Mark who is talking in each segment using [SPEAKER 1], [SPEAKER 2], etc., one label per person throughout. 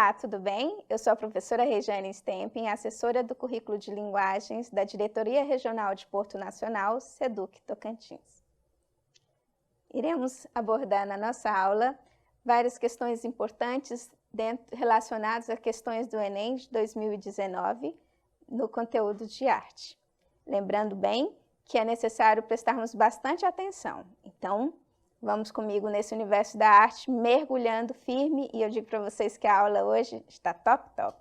[SPEAKER 1] Olá, tudo bem? Eu sou a professora Regiane Stempin, assessora do Currículo de Linguagens da Diretoria Regional de Porto Nacional, SEDUC Tocantins. Iremos abordar na nossa aula várias questões importantes relacionadas a questões do Enem de 2019 no conteúdo de arte. Lembrando bem que é necessário prestarmos bastante atenção. Então, vamos comigo nesse universo da arte, mergulhando firme, e eu digo para vocês que a aula hoje está top.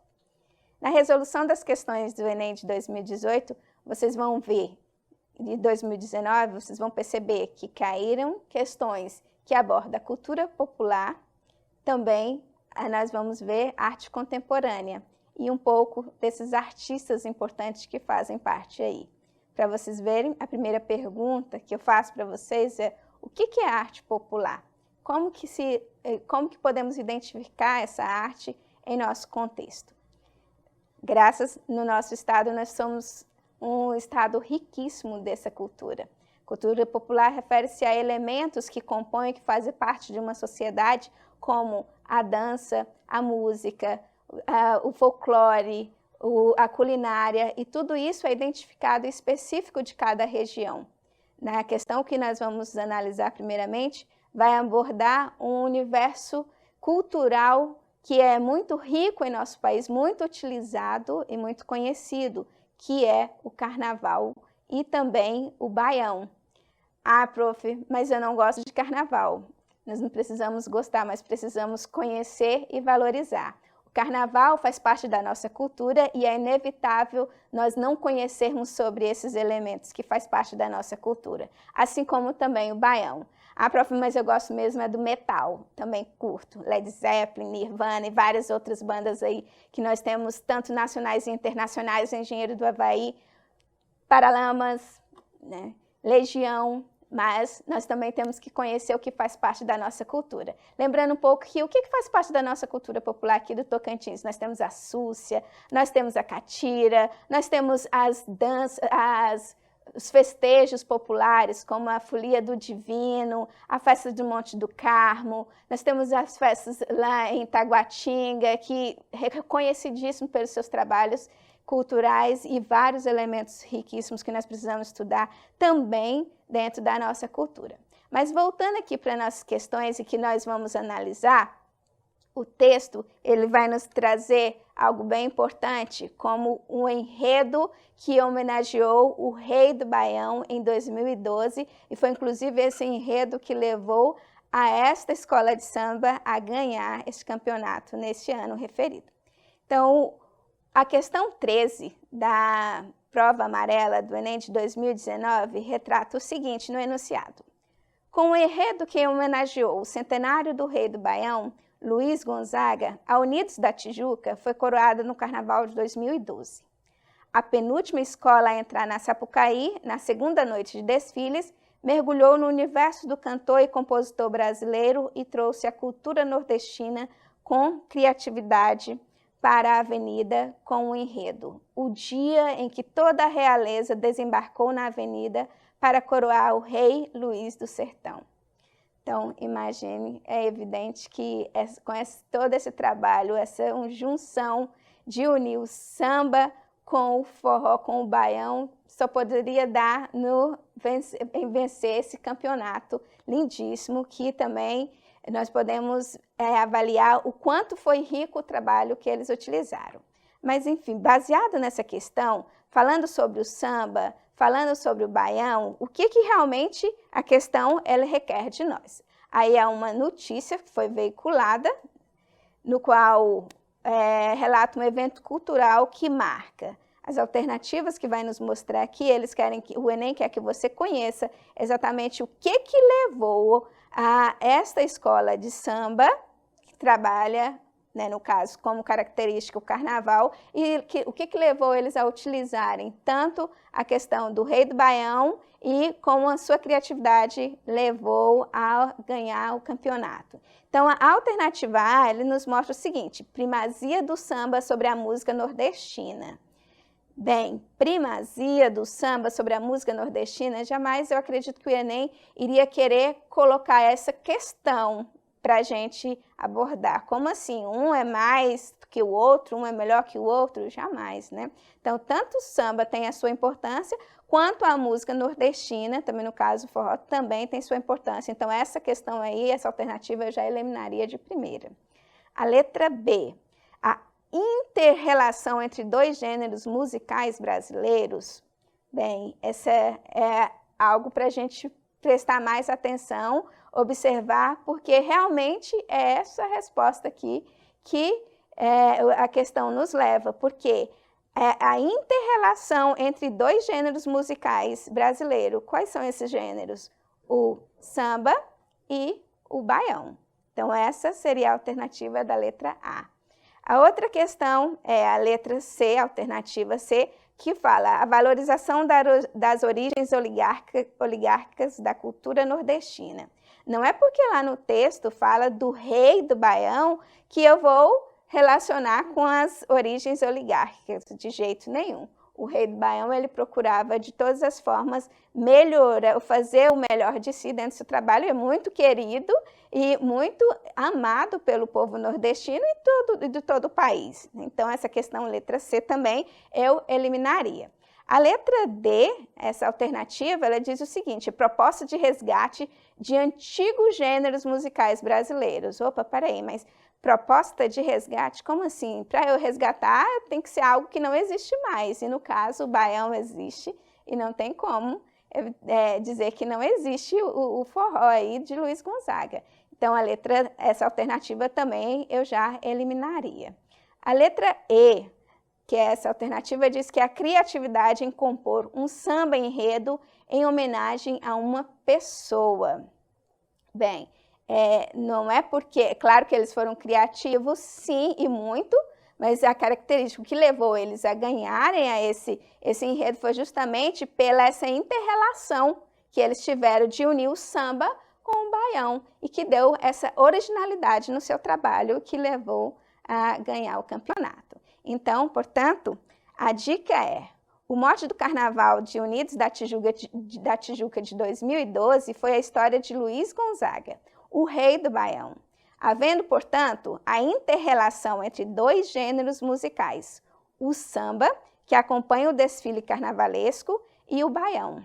[SPEAKER 1] Na resolução das questões do Enem de 2018, vocês vão ver, de 2019, vocês vão perceber que caíram questões que abordam a cultura popular, também nós vamos ver arte contemporânea, e um pouco desses artistas importantes que fazem parte aí. Para vocês verem, a primeira pergunta que eu faço para vocês é: o que é arte popular? Como que podemos identificar essa arte em nosso contexto? Graças no nosso estado, nós somos um estado riquíssimo dessa cultura. Cultura popular refere-se a elementos que compõem, que fazem parte de uma sociedade, como a dança, a música, o folclore, a culinária, e tudo isso é identificado e específico de cada região. Na questão que nós vamos analisar primeiramente, vai abordar um universo cultural que é muito rico em nosso país, muito utilizado e muito conhecido, que é o carnaval e também o baião. Ah, prof, mas eu não gosto de carnaval. Nós não precisamos gostar, mas precisamos conhecer e valorizar. O carnaval faz parte da nossa cultura e é inevitável nós não conhecermos sobre esses elementos que faz parte da nossa cultura, assim como também o baião. Ah, prof, mas eu gosto mesmo é do metal, também curto, Led Zeppelin, Nirvana e várias outras bandas aí que nós temos, tanto nacionais e internacionais, Engenheiro do Havaí, Paralamas, né? Legião. Mas nós também temos que conhecer o que faz parte da nossa cultura. Lembrando um pouco que o que faz parte da nossa cultura popular aqui do Tocantins? Nós temos a súcia, nós temos a catira, nós temos as danças, os festejos populares, como a Folia do Divino, a festa do Monte do Carmo, nós temos as festas lá em Taguatinga, que é conhecidíssimo pelos seus trabalhos culturais e vários elementos riquíssimos que nós precisamos estudar também dentro da nossa cultura. Mas voltando aqui para nossas questões e que nós vamos analisar, o texto ele vai nos trazer algo bem importante, como um enredo que homenageou o Rei do Baião em 2012, e foi inclusive esse enredo que levou a esta escola de samba a ganhar este campeonato neste ano referido. Então, a questão 13 da prova amarela do Enem de 2019 retrata o seguinte no enunciado: com o enredo que homenageou o centenário do Rei do Baião, Luiz Gonzaga, a Unidos da Tijuca foi coroada no Carnaval de 2012. A penúltima escola a entrar na Sapucaí, na segunda noite de desfiles, mergulhou no universo do cantor e compositor brasileiro e trouxe a cultura nordestina com criatividade para a avenida com o enredo: o dia em que toda a realeza desembarcou na avenida para coroar o rei Luís do Sertão. Então, imagine, é evidente que com todo esse trabalho, essa junção de unir o samba com o forró, com o baião, só poderia dar em vencer esse campeonato lindíssimo, que também nós podemos avaliar o quanto foi rico o trabalho que eles utilizaram. Mas, enfim, baseado nessa questão, falando sobre o samba, falando sobre o baião, o que realmente a questão ela requer de nós? Aí há uma notícia que foi veiculada, no qual relata um evento cultural que marca as alternativas que vai nos mostrar aqui. Eles querem que o Enem quer que você conheça exatamente o que levou a esta escola de samba, que trabalha, né, no caso, como característica o carnaval, e o que levou eles a utilizarem tanto a questão do Rei do Baião e como a sua criatividade levou a ganhar o campeonato. Então, a alternativa A, ele nos mostra o seguinte: primazia do samba sobre a música nordestina. Bem, primazia do samba sobre a música nordestina, jamais eu acredito que o Enem iria querer colocar essa questão para a gente abordar. Como assim? Um é mais que o outro, um é melhor que o outro? Jamais, né? Então, tanto o samba tem a sua importância, quanto a música nordestina, também no caso o forró, também tem sua importância. Então, essa questão aí, essa alternativa eu já eliminaria de primeira. A letra B, a inter-relação entre dois gêneros musicais brasileiros. Bem, essa é algo para a gente prestar mais atenção, observar, porque realmente é essa resposta aqui que a questão nos leva, porque a inter-relação entre dois gêneros musicais brasileiros. Quais são esses gêneros? O samba e o baião. Então, essa seria a alternativa da letra A. A outra questão é a letra C, a alternativa C, que fala a valorização das origens oligárquicas da cultura nordestina. Não é porque lá no texto fala do rei do Baião que eu vou relacionar com as origens oligárquicas, de jeito nenhum. O rei do Baião, ele procurava de todas as formas melhorar, fazer o melhor de si dentro do seu trabalho, é muito querido e muito amado pelo povo nordestino e de todo o país. Então, essa questão, letra C, também eu eliminaria. A letra D, essa alternativa, ela diz o seguinte: proposta de resgate de antigos gêneros musicais brasileiros. Opa, peraí, mas proposta de resgate? Como assim? Para eu resgatar, tem que ser algo que não existe mais. E no caso, o baião existe e não tem como dizer que não existe o forró aí de Luiz Gonzaga. Então, essa alternativa também eu já eliminaria. A letra E, que é essa alternativa, diz que a criatividade em compor um samba enredo em homenagem a uma pessoa. Bem, não é porque, é claro que eles foram criativos, sim, e muito, mas a característica que levou eles a ganharem esse enredo foi justamente pela essa inter-relação que eles tiveram de unir o samba com o baião e que deu essa originalidade no seu trabalho que levou a ganhar o campeonato. Então, portanto, a dica é: o mote do Carnaval de Unidos da Tijuca de 2012 foi a história de Luiz Gonzaga, o rei do baião, havendo, portanto, a inter-relação entre dois gêneros musicais, o samba, que acompanha o desfile carnavalesco, e o baião,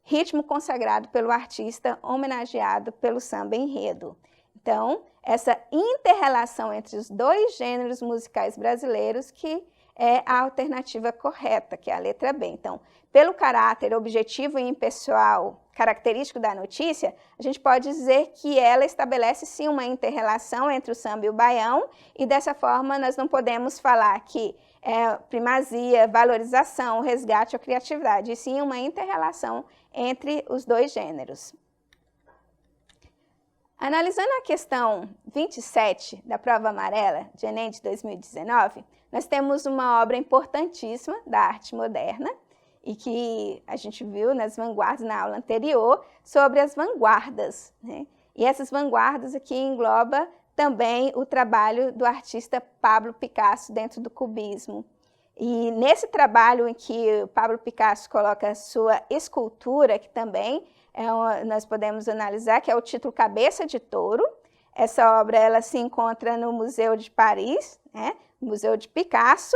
[SPEAKER 1] ritmo consagrado pelo artista homenageado pelo samba enredo. Então, essa inter-relação entre os dois gêneros musicais brasileiros que é a alternativa correta, que é a letra B. Então, pelo caráter objetivo e impessoal característico da notícia, a gente pode dizer que ela estabelece sim uma inter-relação entre o samba e o baião, e dessa forma nós não podemos falar que primazia, valorização, resgate ou criatividade, e sim uma inter-relação entre os dois gêneros. Analisando a questão 27 da prova amarela de Enem de 2019, nós temos uma obra importantíssima da arte moderna e que a gente viu nas vanguardas na aula anterior sobre as vanguardas, né? E essas vanguardas aqui engloba também o trabalho do artista Pablo Picasso dentro do cubismo. E nesse trabalho em que o Pablo Picasso coloca a sua escultura, que também nós podemos analisar, que é o título Cabeça de Touro. Essa obra ela se encontra no Museu de Paris, né? Museu de Picasso.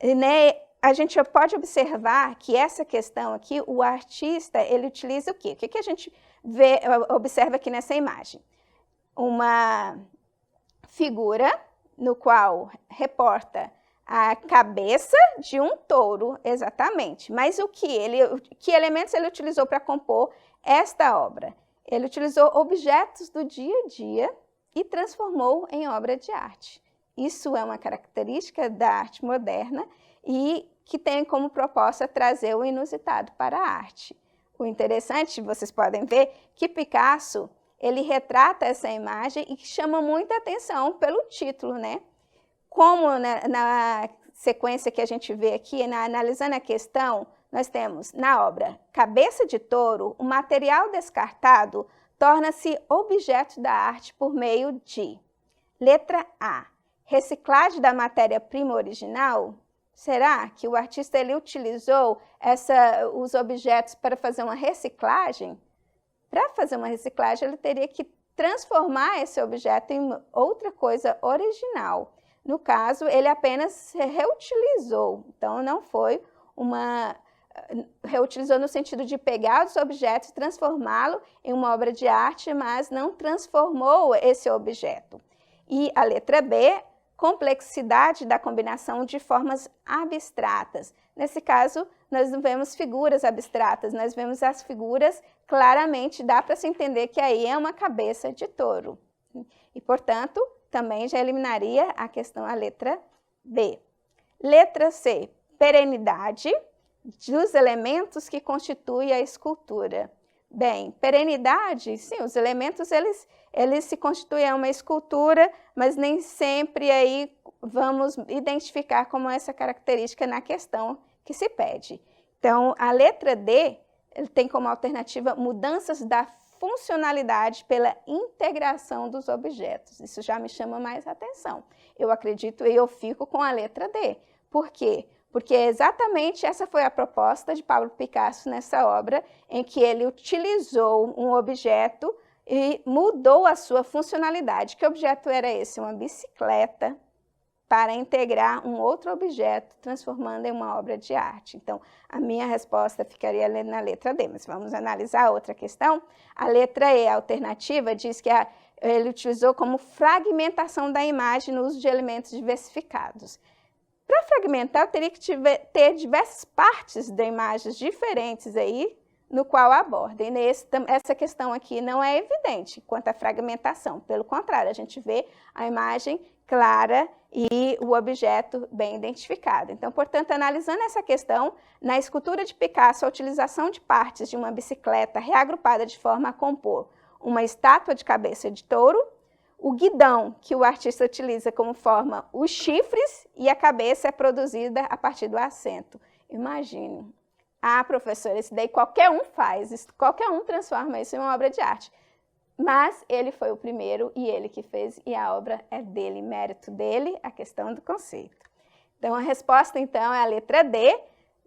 [SPEAKER 1] E, né, a gente pode observar que essa questão aqui, o artista, ele utiliza o quê? O que a gente observa aqui nessa imagem? Uma figura no qual reporta a cabeça de um touro, exatamente. Mas que elementos ele utilizou para compor esta obra? Ele utilizou objetos do dia a dia e transformou em obra de arte. Isso é uma característica da arte moderna e que tem como proposta trazer o inusitado para a arte. O interessante, vocês podem ver, que Picasso, ele retrata essa imagem e que chama muita atenção pelo título, né? Como na sequência que a gente vê aqui, analisando a questão, nós temos na obra Cabeça de Touro, o material descartado torna-se objeto da arte por meio de letra A, reciclagem da matéria-prima original. Será que o artista ele utilizou os objetos para fazer uma reciclagem? Para fazer uma reciclagem, ele teria que transformar esse objeto em outra coisa original. No caso, ele apenas reutilizou, então não foi reutilizou no sentido de pegar os objetos e transformá-lo em uma obra de arte, mas não transformou esse objeto. E a letra B, complexidade da combinação de formas abstratas. Nesse caso, nós não vemos figuras abstratas, nós vemos as figuras claramente, dá para se entender que aí é uma cabeça de touro. E, portanto, também já eliminaria a questão, a letra B. Letra C, perenidade dos elementos que constituem a escultura. Bem, perenidade, sim, os elementos eles se constituem uma escultura, mas nem sempre aí vamos identificar como essa característica na questão que se pede. Então, a letra D ele tem como alternativa mudanças da funcionalidade pela integração dos objetos. Isso já me chama mais atenção. Eu acredito e eu fico com a letra D. Por quê? Porque exatamente essa foi a proposta de Pablo Picasso nessa obra, em que ele utilizou um objeto e mudou a sua funcionalidade. Que objeto era esse? Uma bicicleta, para integrar um outro objeto, transformando em uma obra de arte. Então, a minha resposta ficaria na letra D, mas vamos analisar outra questão. A letra E, a alternativa, diz que ele utilizou como fragmentação da imagem no uso de elementos diversificados. Para fragmentar, eu teria que ter diversas partes da imagem diferentes aí, no qual aborda. E essa questão aqui não é evidente quanto à fragmentação. Pelo contrário, a gente vê a imagem clara e o objeto bem identificado. Então, portanto, analisando essa questão, na escultura de Picasso, a utilização de partes de uma bicicleta reagrupada de forma a compor uma estátua de cabeça de touro, o guidão que o artista utiliza como forma os chifres e a cabeça é produzida a partir do assento. Imagine. Ah, professora, isso daí qualquer um faz, qualquer um transforma isso em uma obra de arte. Mas ele foi o primeiro e ele que fez, e a obra é dele, mérito dele, a questão do conceito. Então, a resposta, então, é a letra D,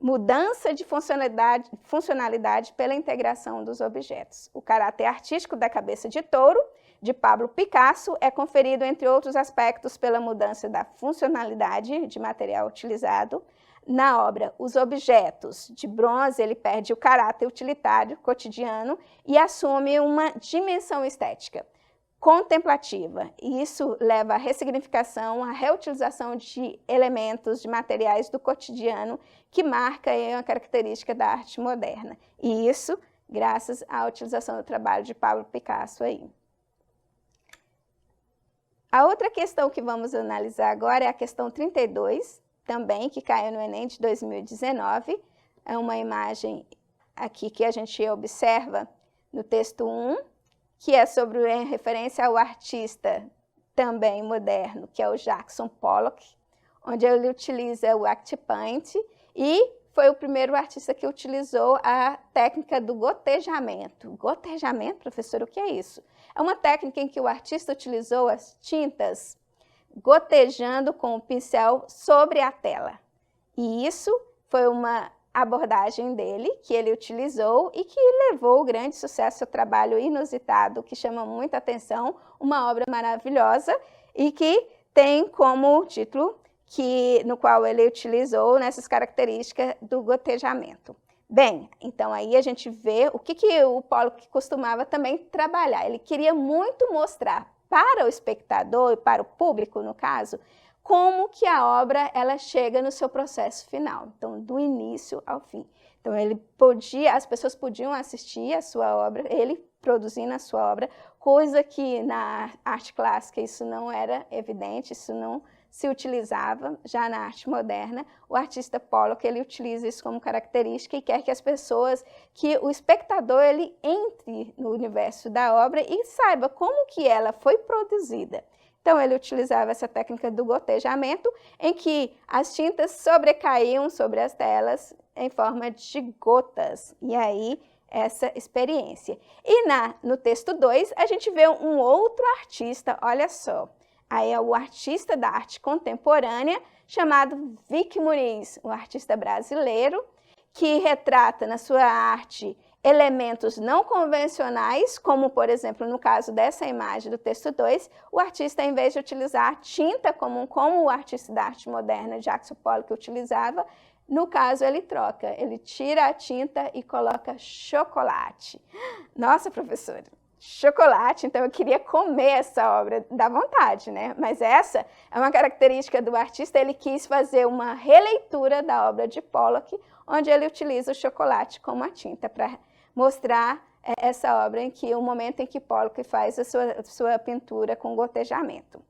[SPEAKER 1] mudança de funcionalidade pela integração dos objetos. O caráter artístico da cabeça de touro, de Pablo Picasso, é conferido, entre outros aspectos, pela mudança da funcionalidade de material utilizado. Na obra, os objetos de bronze, ele perde o caráter utilitário, cotidiano, e assume uma dimensão estética, contemplativa. E isso leva à ressignificação, à reutilização de elementos, de materiais do cotidiano, que marca aí uma característica da arte moderna. E isso graças à utilização do trabalho de Pablo Picasso aí. A outra questão que vamos analisar agora é a questão 32, também, que caiu no Enem de 2019. É uma imagem aqui que a gente observa no texto 1, que é sobre referência ao artista também moderno, que é o Jackson Pollock, onde ele utiliza o acte paint e foi o primeiro artista que utilizou a técnica do gotejamento. Gotejamento, professor, o que é isso? É uma técnica em que o artista utilizou as tintas gotejando com o pincel sobre a tela. E isso foi uma abordagem dele, que ele utilizou e que levou grande sucesso ao trabalho inusitado, que chama muita atenção, uma obra maravilhosa e que tem como título no qual ele utilizou nessas características do gotejamento. Bem, então aí a gente vê o que o Pollock costumava também trabalhar. Ele queria muito mostrar para o espectador e para o público, no caso, como que a obra ela chega no seu processo final, então do início ao fim. Então as pessoas podiam assistir a sua obra, ele produzindo a sua obra, coisa que na arte clássica isso não era evidente, isso não se utilizava. Já na arte moderna, o artista Pollock ele utiliza isso como característica e quer que as pessoas, que o espectador ele entre no universo da obra e saiba como que ela foi produzida. Então, ele utilizava essa técnica do gotejamento, em que as tintas sobrecaíam sobre as telas em forma de gotas. E aí, essa experiência. E no texto 2, a gente vê um outro artista, olha só. Aí é o artista da arte contemporânea, chamado Vic Muniz, um artista brasileiro, que retrata na sua arte elementos não convencionais, como, por exemplo, no caso dessa imagem do texto 2, o artista, em vez de utilizar tinta como o artista da arte moderna, Jackson Pollock, utilizava, no caso, ele troca, ele tira a tinta e coloca chocolate. Nossa, professora, chocolate, então eu queria comer essa obra, dá vontade, né? Mas essa é uma característica do artista, ele quis fazer uma releitura da obra de Pollock, onde ele utiliza o chocolate como a tinta para mostrar essa obra, o momento em que Pollock faz a sua pintura com gotejamento.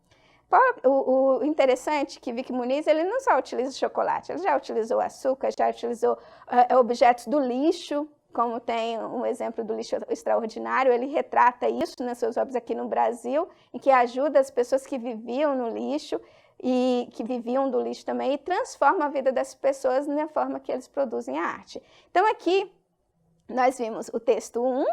[SPEAKER 1] O interessante é que Vicky Muniz, ele não só utiliza chocolate, ele já utilizou açúcar, já utilizou objetos do lixo, como tem um exemplo do lixo extraordinário, ele retrata isso nas suas obras aqui no Brasil, em que ajuda as pessoas que viviam no lixo e que viviam do lixo também, e transforma a vida das pessoas na forma que eles produzem a arte. Então aqui nós vimos o texto 1,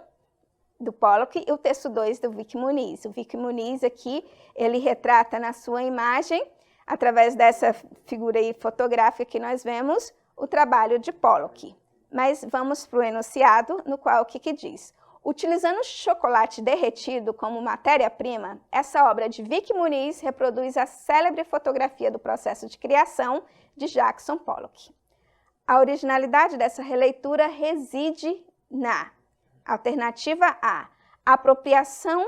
[SPEAKER 1] do Pollock, e o texto 2 do Vicky Muniz. O Vicky Muniz aqui, ele retrata na sua imagem, através dessa figura aí fotográfica que nós vemos, o trabalho de Pollock. Mas vamos para o enunciado, no qual o que diz? Utilizando chocolate derretido como matéria-prima, essa obra de Vicky Muniz reproduz a célebre fotografia do processo de criação de Jackson Pollock. A originalidade dessa releitura reside na alternativa A, apropriação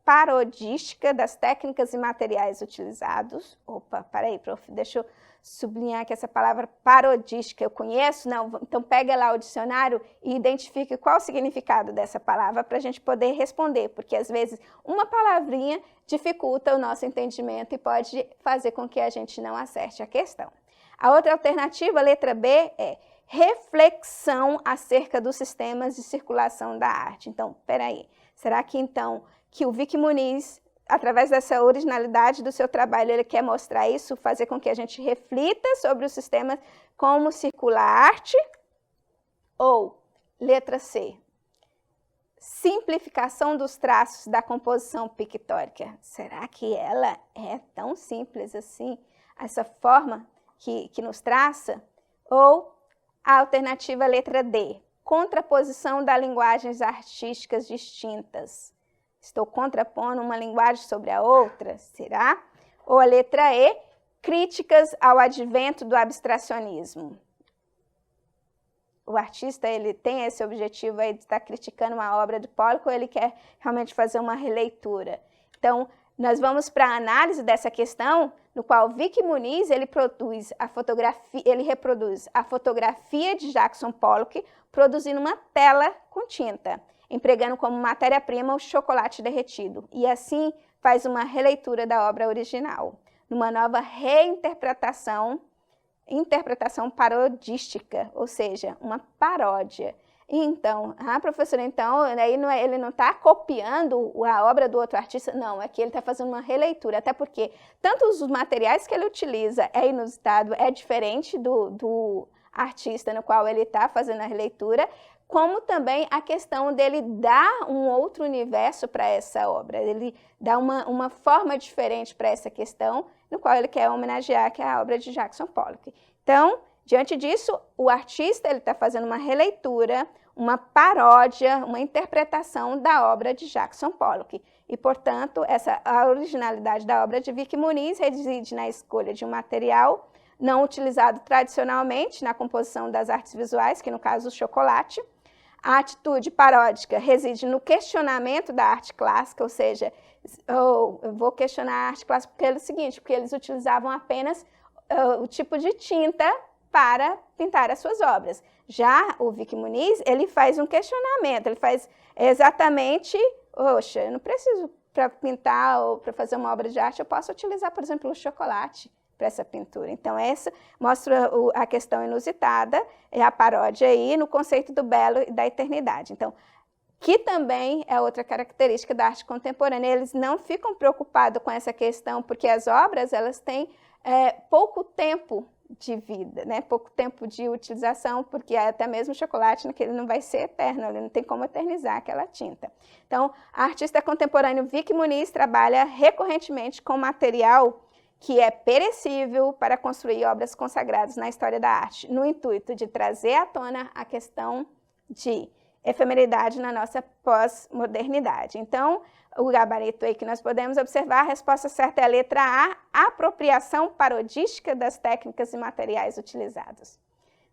[SPEAKER 1] parodística das técnicas e materiais utilizados. Opa, peraí, prof, deixa eu sublinhar que essa palavra parodística eu conheço? Não, então pega lá o dicionário e identifique qual o significado dessa palavra para a gente poder responder, porque às vezes uma palavrinha dificulta o nosso entendimento e pode fazer com que a gente não acerte a questão. A outra alternativa, a letra B, é reflexão acerca dos sistemas de circulação da arte. Então, peraí, será que então que o Vicky Muniz, através dessa originalidade do seu trabalho, ele quer mostrar isso, fazer com que a gente reflita sobre os sistemas, como circula a arte? Ou, letra C, simplificação dos traços da composição pictórica. Será que ela é tão simples assim, essa forma que nos traça? Ou a alternativa letra D, contraposição das linguagens artísticas distintas. Estou contrapondo uma linguagem sobre a outra, será? Ou a letra E, críticas ao advento do abstracionismo. O artista, ele tem esse objetivo aí de estar criticando uma obra de Pollock, ou ele quer realmente fazer uma releitura? Então, nós vamos para a análise dessa questão, no qual Vicky Muniz, ele reproduz a fotografia de Jackson Pollock, produzindo uma tela com tinta, empregando como matéria-prima o chocolate derretido, e assim faz uma releitura da obra original, numa nova reinterpretação, parodística, ou seja, uma paródia. Então, professora, então, aí ele não está copiando a obra do outro artista, não, é que ele está fazendo uma releitura, até porque tanto os materiais que ele utiliza é inusitado, é diferente do artista no qual ele está fazendo a releitura, como também a questão dele dar um outro universo para essa obra, ele dá uma forma diferente para essa questão, no qual ele quer homenagear, que é a obra de Jackson Pollock. Então, diante disso, o artista está fazendo uma releitura, uma paródia, uma interpretação da obra de Jackson Pollock. E, portanto, a originalidade da obra de Vicky Muniz reside na escolha de um material não utilizado tradicionalmente na composição das artes visuais, que no caso o chocolate. A atitude paródica reside no questionamento da arte clássica, ou seja, eu vou questionar a arte clássica porque é o seguinte, porque eles utilizavam apenas o tipo de tinta para pintar as suas obras. Já o Vicky Muniz, ele faz um questionamento, ele faz exatamente, poxa, eu não preciso para pintar ou para fazer uma obra de arte, eu posso utilizar, por exemplo, o chocolate para essa pintura. Então, essa mostra a questão inusitada, é a paródia aí no conceito do belo e da eternidade. Então, que também é outra característica da arte contemporânea, eles não ficam preocupados com essa questão, porque as obras, elas têm pouco tempo de vida, né? Pouco tempo de utilização, porque até mesmo o chocolate ele não vai ser eterno, ele não tem como eternizar aquela tinta. Então, a artista contemporânea Vicky Muniz trabalha recorrentemente com material que é perecível para construir obras consagradas na história da arte, no intuito de trazer à tona a questão de efemeridade na nossa pós-modernidade. Então, o gabarito aí que nós podemos observar, a resposta certa é a letra A, apropriação parodística das técnicas e materiais utilizados.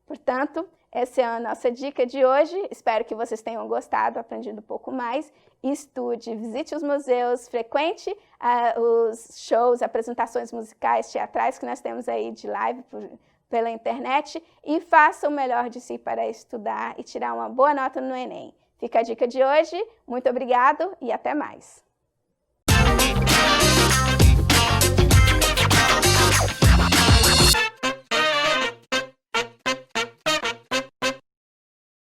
[SPEAKER 1] Portanto, essa é a nossa dica de hoje. Espero que vocês tenham gostado, aprendido um pouco mais. Estude, visite os museus, frequente os shows, apresentações musicais, teatrais que nós temos aí de live pela internet e faça o melhor de si para estudar e tirar uma boa nota no Enem. Fica a dica de hoje. Muito obrigado e até mais.